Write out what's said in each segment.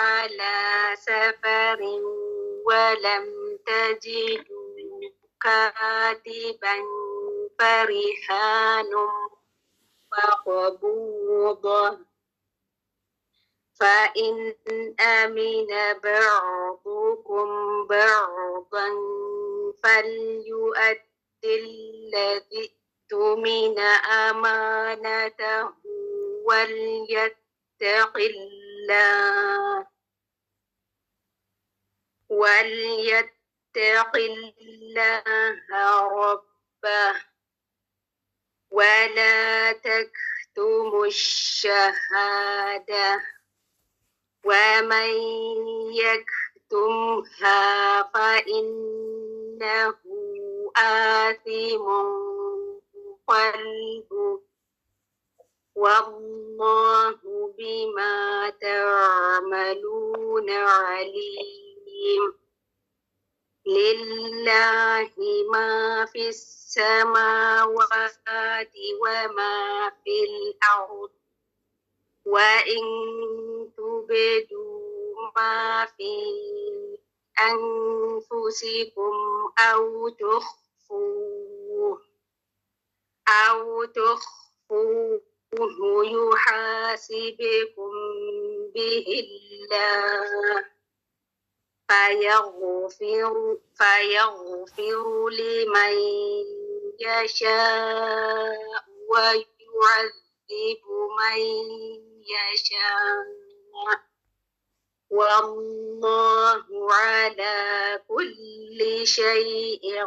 على سفر ولم تجدوا كاتبا فرهان مقبوضة فإن أمن بعضكم بعضا فليؤد الذي اؤتمن أمانته وليتق الله ربه ولا تكتموا الشهادة ومن يكتمها فإنه آثم قلبه والله بما تعملون عليم لله ما في السماوات وما في الأرض وإن تبدوا ما في أنفسكم أو تخفوه يحاسبكم به الله فيغفر لمن يشاء ويعذب من يشاء والله على كل شيء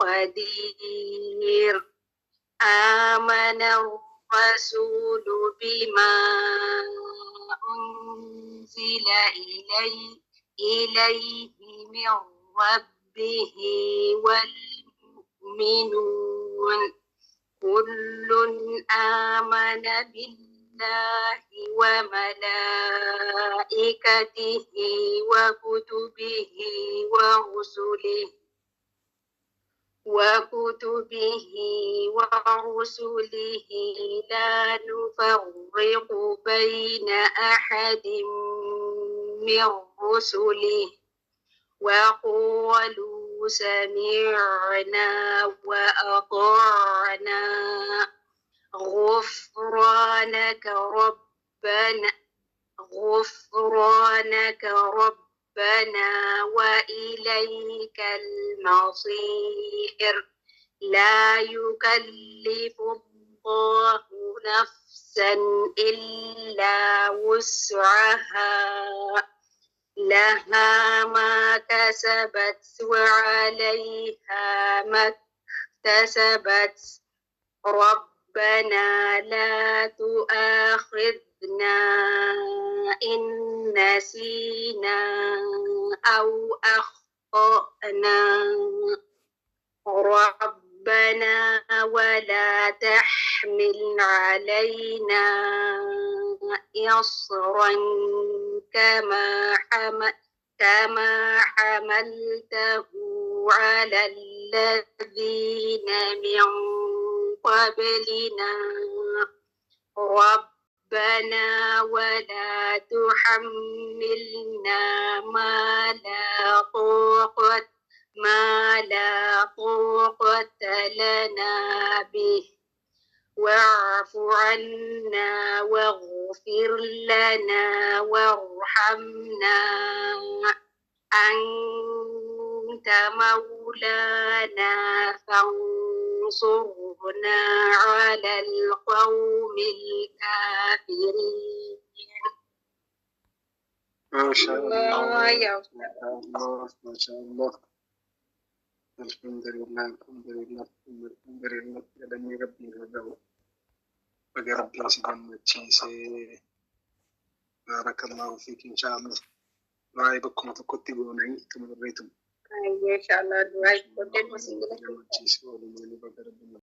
قدير آمن الرسول بما أنزل إليه من ربه والمؤمنون كل آمن بالله وملائكته وكتبه ورسله لا نفرق بين أحد من رسله وقالوا سمعنا وأطعنا غفرانك ربنا وإليك المصير لا يكلف الله نفسا إلا وسعها لها ما كسبت وعليها ما اكتسبت ربنا لا تؤاخذنا إن نسينا أو أخطأنا ربنا ولا تحمل علينا إصرا كما حملته على الذين من قبلنا ربنا ولا تحملنا ما لا طاقة لنا به واعف عنا واغفر لنا وارحمنا أنت مولانا فانصرنا على القوم الكافرين. ما شاء الله يا ما شاء الله الحمد لله لم يربي هذا بقى ربي سبحانه وتعالى بارك الله فيك إن شاء الله رأيكم تكتبون عندي كما رأيتم إن شاء الله دعائي كنت